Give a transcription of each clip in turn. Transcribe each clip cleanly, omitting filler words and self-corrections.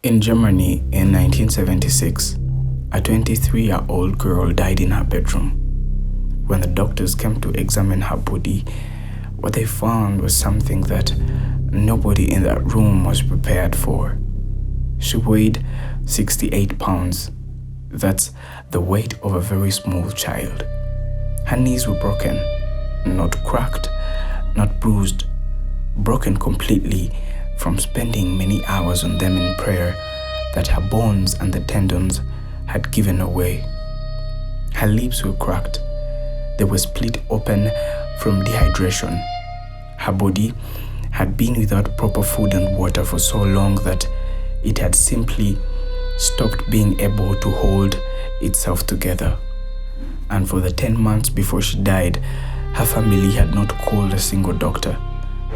In Germany in 1976, a 23-year-old girl died in her bedroom. When the doctors came to examine her body, what they found was something that nobody in that room was prepared for. She weighed 68 pounds. That's the weight of a very small child. Her knees were broken, not cracked, not bruised, broken completely from spending many hours on them in prayer that her bones and the tendons had given away. Her lips were cracked. They were split open from dehydration. Her body had been without proper food and water for so long that it had simply stopped being able to hold itself together. And for the 10 months before she died, her family had not called a single doctor,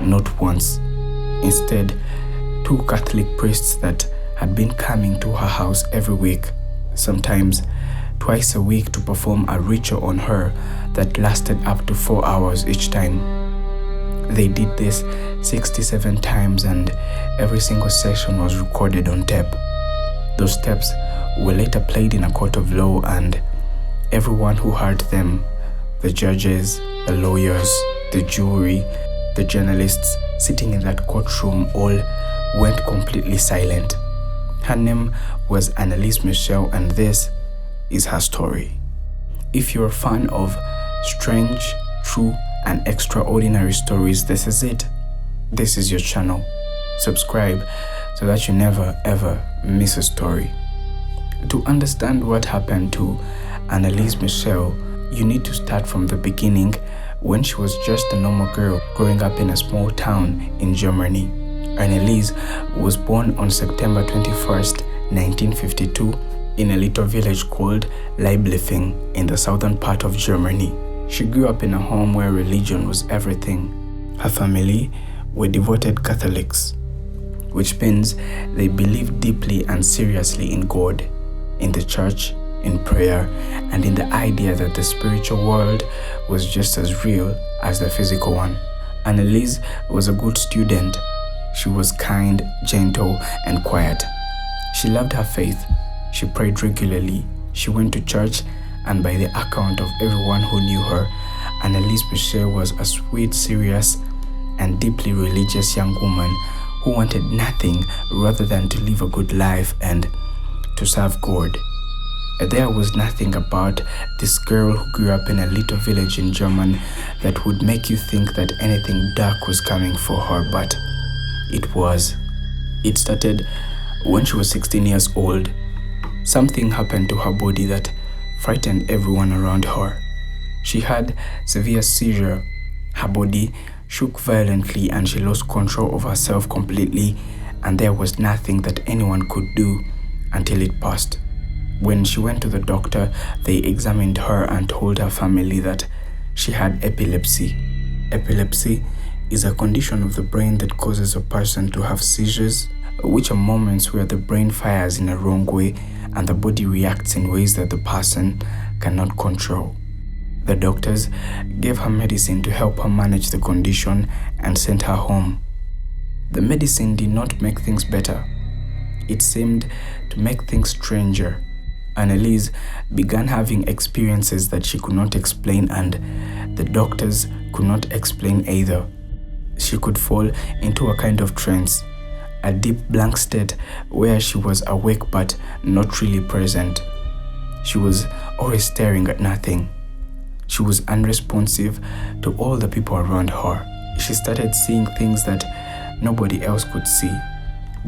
not once. Instead, 2 Catholic priests that had been coming to her house every week, sometimes twice a week, to perform a ritual on her that lasted up to 4 hours each time. They did this 67 times, and every single session was recorded on tape. Those tapes were later played in a court of law, and everyone who heard them, the judges, the lawyers, the jury, the journalists sitting in that courtroom, all went completely silent. Her name was Anneliese Michel, and this is her story. If you're a fan of strange, true, and extraordinary stories, this is it. This is your channel. Subscribe so that you never ever miss a story. To understand what happened to Anneliese Michel, you need to start from the beginning, when she was just a normal girl growing up in a small town in Germany. Anneliese was born on September 21st, 1952, in a little village called Leiblifing in the southern part of Germany. She grew up in a home where religion was everything. Her family were devoted Catholics, which means they believed deeply and seriously in God, in the church, in prayer, and in the idea that the spiritual world was just as real as the physical one. Anneliese was a good student. She was kind, gentle, and quiet. She loved her faith. She prayed regularly. She went to church, and by the account of everyone who knew her, Anneliese Michel was a sweet, serious, and deeply religious young woman who wanted nothing rather than to live a good life and to serve God. There was nothing about this girl who grew up in a little village in Germany that would make you think that anything dark was coming for her, but it was. It started when she was 16 years old. Something happened to her body that frightened everyone around her. She had severe seizure. Her body shook violently and she lost control of herself completely, and there was nothing that anyone could do until it passed. When she went to the doctor, they examined her and told her family that she had epilepsy. Epilepsy is a condition of the brain that causes a person to have seizures, which are moments where the brain fires in a wrong way and the body reacts in ways that the person cannot control. The doctors gave her medicine to help her manage the condition and sent her home. The medicine did not make things better. It seemed to make things stranger. Anneliese began having experiences that she could not explain, and the doctors could not explain either. She could fall into a kind of trance, a deep blank state where she was awake but not really present. She was always staring at nothing. She was unresponsive to all the people around her. She started seeing things that nobody else could see,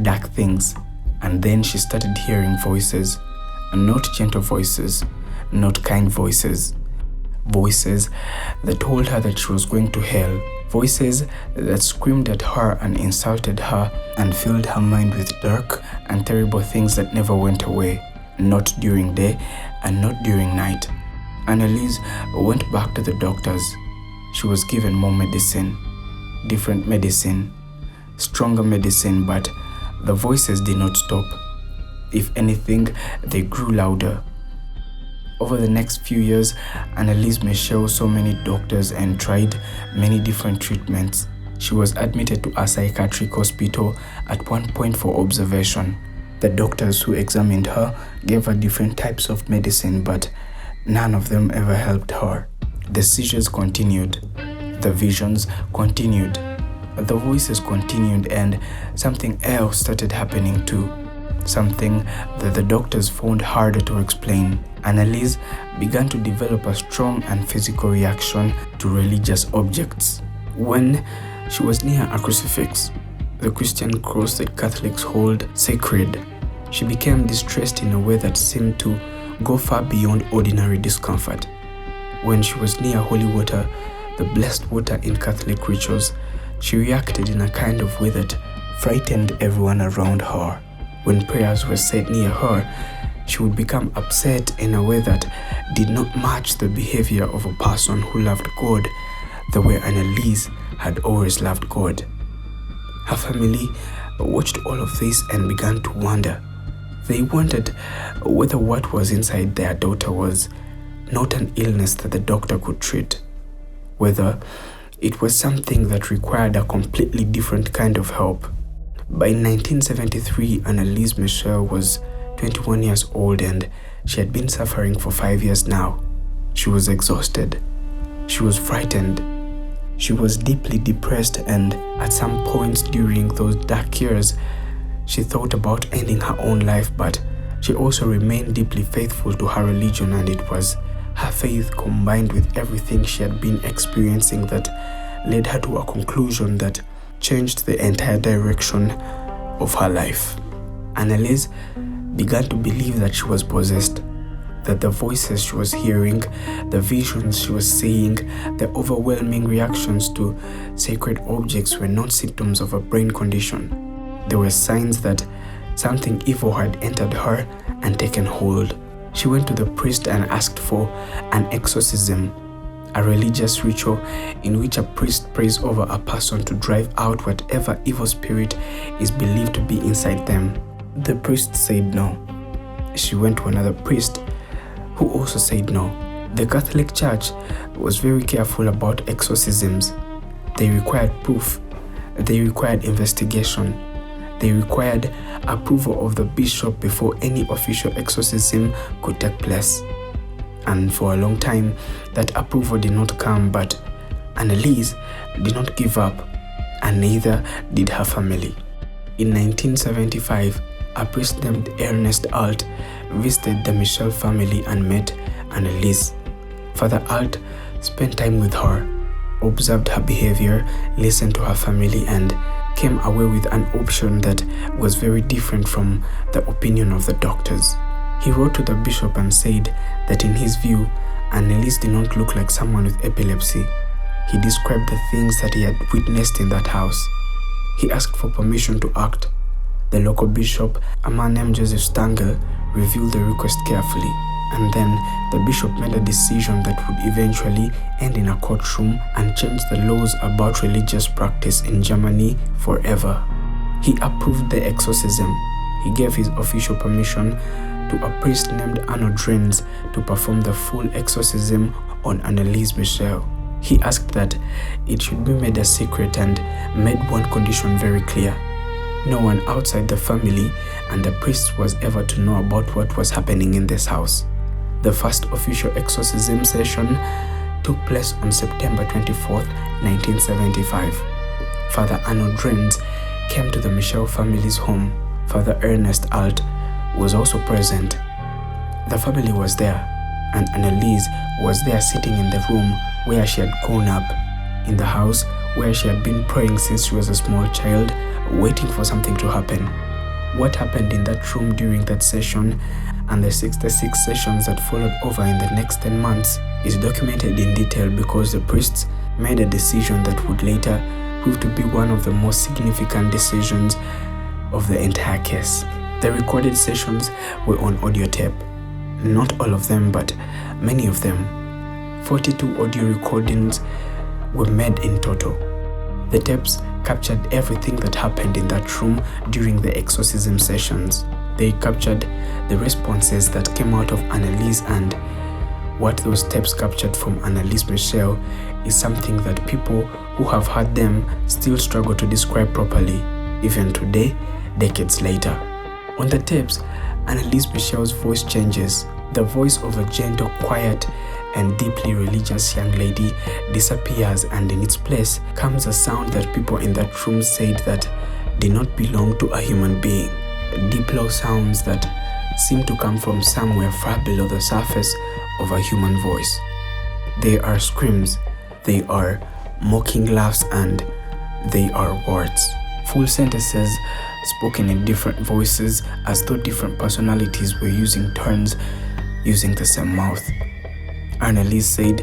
dark things, and then she started hearing voices. Not gentle voices, not kind voices. Voices that told her that she was going to hell. Voices that screamed at her and insulted her and filled her mind with dark and terrible things that never went away, not during day and not during night. Anneliese went back to the doctors. She was given more medicine, different medicine, stronger medicine, but the voices did not stop. If anything, they grew louder. Over the next few years, Anneliese Michel saw many doctors and tried many different treatments. She was admitted to a psychiatric hospital at one point for observation. The doctors who examined her gave her different types of medicine, but none of them ever helped her. The seizures continued, the visions continued, the voices continued, and something else started happening too. Something that the doctors found harder to explain. Anneliese began to develop a strong and physical reaction to religious objects. When she was near a crucifix, the Christian cross that Catholics hold sacred, she became distressed in a way that seemed to go far beyond ordinary discomfort. When she was near holy water, the blessed water in Catholic rituals, she reacted in a kind of way that frightened everyone around her. When prayers were said near her, she would become upset in a way that did not match the behavior of a person who loved God the way Anneliese had always loved God. Her family watched all of this and began to wonder. They wondered whether what was inside their daughter was not an illness that the doctor could treat, whether it was something that required a completely different kind of help. By 1973, Anneliese Michel was 21 years old and she had been suffering for 5 years now. She was exhausted. She was frightened. She was deeply depressed, and at some points during those dark years, she thought about ending her own life, but she also remained deeply faithful to her religion, and it was her faith combined with everything she had been experiencing that led her to a conclusion that changed the entire direction of her life. Anneliese began to believe that she was possessed, that the voices she was hearing, the visions she was seeing, the overwhelming reactions to sacred objects were not symptoms of a brain condition. They were signs that something evil had entered her and taken hold. She went to the priest and asked for an exorcism, a religious ritual in which a priest prays over a person to drive out whatever evil spirit is believed to be inside them. The priest said no. She went to another priest who also said no. The Catholic Church was very careful about exorcisms. They required proof. They required investigation. They required approval of the bishop before any official exorcism could take place. And for a long time, that approval did not come, but Anneliese did not give up, and neither did her family. In 1975, a priest named Ernest Alt visited the Michel family and met Anneliese. Father Alt spent time with her, observed her behavior, listened to her family, and came away with an option that was very different from the opinion of the doctors. He wrote to the bishop and said that in his view, Anneliese did not look like someone with epilepsy. He described the things that he had witnessed in that house. He asked for permission to act. The local bishop, a man named Joseph Stangl, reviewed the request carefully, and then the bishop made a decision that would eventually end in a courtroom and change the laws about religious practice in Germany forever. He approved the exorcism. He gave his official permission to a priest named Arnold Renz to perform the full exorcism on Anneliese Michel. He asked that it should be made a secret and made one condition very clear. No one outside the family and the priest was ever to know about what was happening in this house. The first official exorcism session took place on September 24th, 1975. Father Arnold Renz came to the Michel family's home. Father Ernest Alt was also present. The family was there, and Anneliese was there sitting in the room where she had grown up, in the house where she had been praying since she was a small child, waiting for something to happen. What happened in that room during that session and the 66 sessions that followed over in the next 10 months is documented in detail because the priests made a decision that would later prove to be one of the most significant decisions of the entire case. The recorded sessions were on audio tape. Not all of them, but many of them. 42 audio recordings were made in total. The tapes captured everything that happened in that room during the exorcism sessions. They captured the responses that came out of Anneliese, and what those tapes captured from Anneliese Michel is something that people who have heard them still struggle to describe properly, even today, decades later. On the tapes, Anneliese Michel's voice changes. The voice of a gentle, quiet, and deeply religious young lady disappears, and in its place comes a sound that people in that room said that did not belong to a human being. Deep low sounds that seem to come from somewhere far below the surface of a human voice. They are screams, they are mocking laughs, and they are words. Full sentences spoken in different voices as though different personalities were using turns using the same mouth. Anneliese said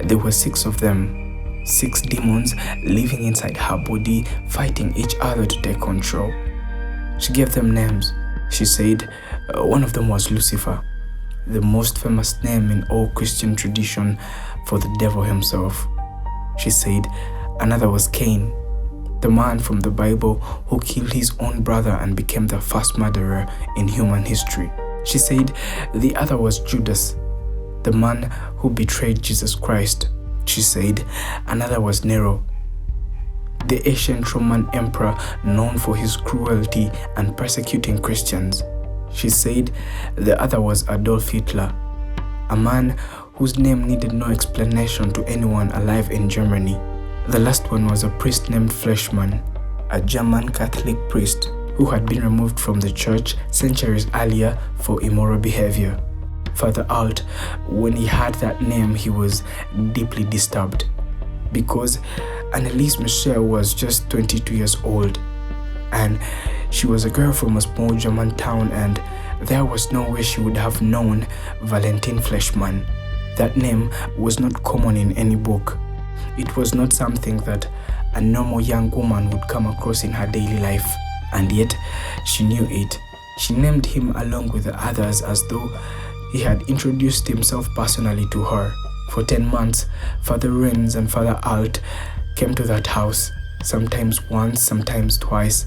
there were 6 of them, 6 demons living inside her body, fighting each other to take control. She gave them names. She said one of them was Lucifer, the most famous name in all Christian tradition for the devil himself. She said another was Cain, the man from the Bible who killed his own brother and became the first murderer in human history. She said the other was Judas, the man who betrayed Jesus Christ. She said another was Nero, the ancient Roman emperor known for his cruelty and persecuting Christians. She said the other was Adolf Hitler, a man whose name needed no explanation to anyone alive in Germany. The last one was a priest named Fleischmann, a German Catholic priest who had been removed from the church centuries earlier for immoral behavior. Father Alt, when he heard that name, he was deeply disturbed because Anneliese Michel was just 22 years old and she was a girl from a small German town, and there was no way she would have known Valentin Fleischmann. That name was not common in any book. It was not something that a normal young woman would come across in her daily life, and yet she knew it. She named him along with the others as though he had introduced himself personally to her. For 10 months, Father Renz and Father Alt came to that house, sometimes once, sometimes twice.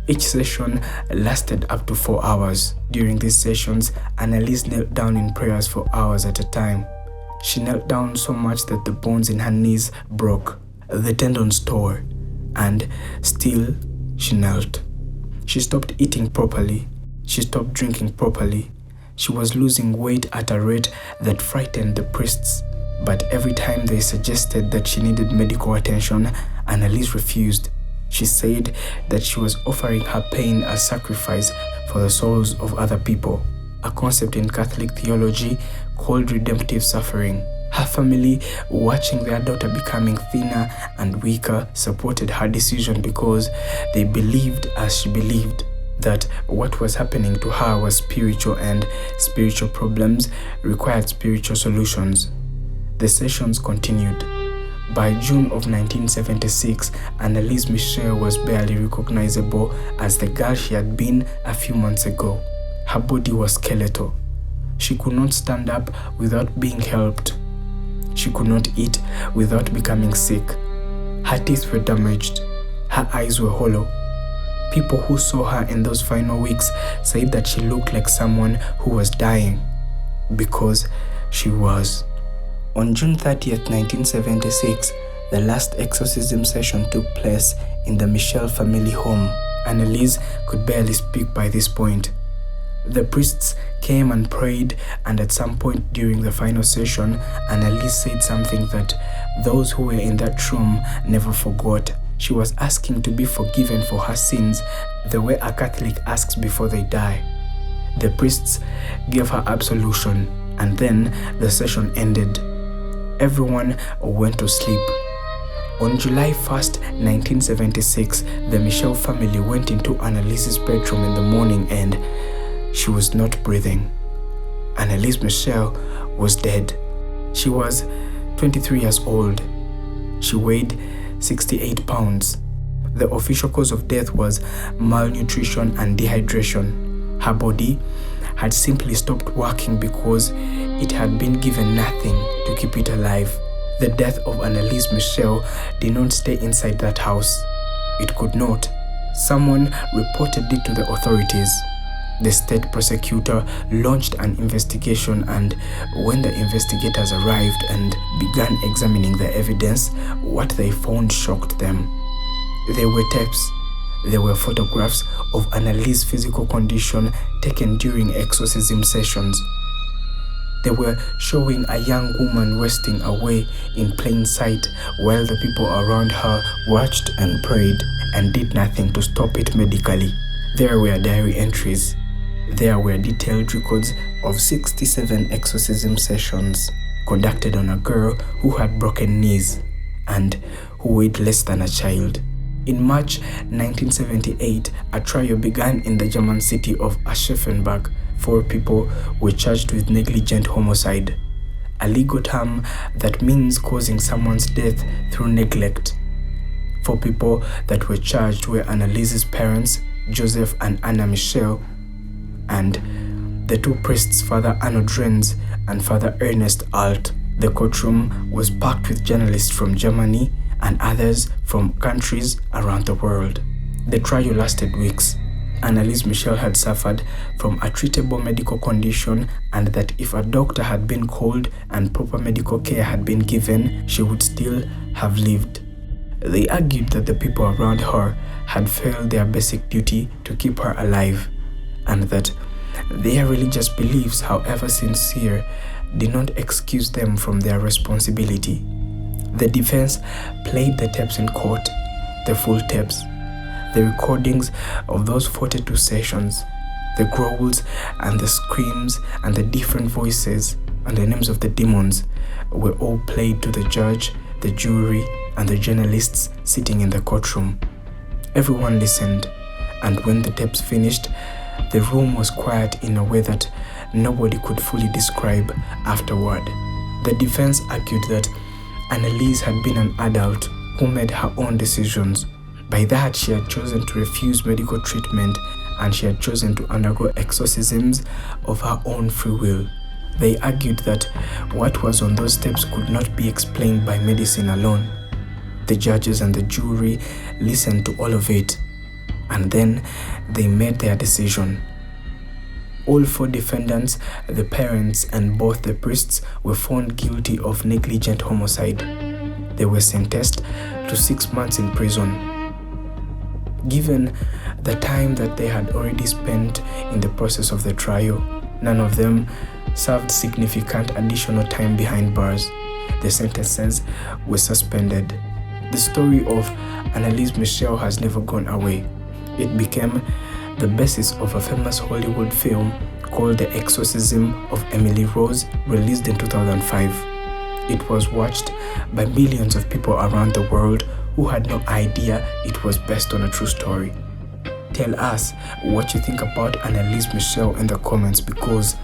Each session lasted up to 4 hours. During these sessions, Anneliese knelt down in prayers for hours at a time. She knelt down so much that the bones in her knees broke, the tendons tore, and still she knelt. She stopped eating properly. She stopped drinking properly. She was losing weight at a rate that frightened the priests. But every time they suggested that she needed medical attention, Anneliese refused. She said that she was offering her pain as sacrifice for the souls of other people, a concept in Catholic theology called redemptive suffering. Her family, watching their daughter becoming thinner and weaker, supported her decision because they believed, as she believed, that what was happening to her was spiritual, and spiritual problems required spiritual solutions. The sessions continued. By June of 1976, Anneliese Michel was barely recognizable as the girl she had been a few months ago. Her body was skeletal. She could not stand up without being helped. She could not eat without becoming sick. Her teeth were damaged. Her eyes were hollow. People who saw her in those final weeks said that she looked like someone who was dying, because she was. On June 30th, 1976, the last exorcism session took place in the Michel family home. Anneliese could barely speak by this point. The priests came and prayed, and at some point during the final session, Anneliese said something that those who were in that room never forgot. She was asking to be forgiven for her sins the way a Catholic asks before they die. The priests gave her absolution, and then the session ended. Everyone went to sleep. On July 1st, 1976, the Michel family went into Anneliese's bedroom in the morning and she was not breathing. Anneliese Michel was dead. She was 23 years old. She weighed 68 pounds. The official cause of death was malnutrition and dehydration. Her body had simply stopped working because it had been given nothing to keep it alive. The death of Anneliese Michel did not stay inside that house. It could not. Someone reported it to the authorities. The state prosecutor launched an investigation, and when the investigators arrived and began examining the evidence, what they found shocked them. There were tapes. There were photographs of Anneliese's physical condition taken during exorcism sessions. They were showing a young woman wasting away in plain sight while the people around her watched and prayed and did nothing to stop it medically. There were diary entries. There were detailed records of 67 exorcism sessions conducted on a girl who had broken knees and who weighed less than a child. In March 1978, a trial began in the German city of Aschaffenburg. 4 people were charged with negligent homicide, a legal term that means causing someone's death through neglect. 4 people that were charged were Anneliese's parents, Joseph and Anneliese Michel, and the 2 priests, Father Arnold Renz and Father Ernest Alt. The courtroom was packed with journalists from Germany and others from countries around the world. The trial lasted weeks. Anneliese Michel had suffered from a treatable medical condition, and that if a doctor had been called and proper medical care had been given, she would still have lived. They argued that the people around her had failed their basic duty to keep her alive, and that their religious beliefs, however sincere, did not excuse them from their responsibility. The defense played the tapes in court, the full tapes, the recordings of those 42 sessions, the growls and the screams and the different voices and the names of the demons were all played to the judge, the jury, and the journalists sitting in the courtroom. Everyone listened, and when the tapes finished, the room was quiet in a way that nobody could fully describe afterward. The defense argued that Anneliese had been an adult who made her own decisions. By that, she had chosen to refuse medical treatment, and she had chosen to undergo exorcisms of her own free will. They argued that what was on those tapes could not be explained by medicine alone. The judges and the jury listened to all of it, and then they made their decision. All 4 defendants, the parents and both the priests, were found guilty of negligent homicide. They were sentenced to 6 months in prison. Given the time that they had already spent in the process of the trial, none of them served significant additional time behind bars. The sentences were suspended. The story of Anneliese Michel has never gone away. It became the basis of a famous Hollywood film called The Exorcism of Emily Rose, released in 2005. It was watched by millions of people around the world who had no idea it was based on a true story. Tell us what you think about Anneliese Michel in the comments, because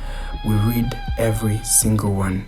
we read every single one.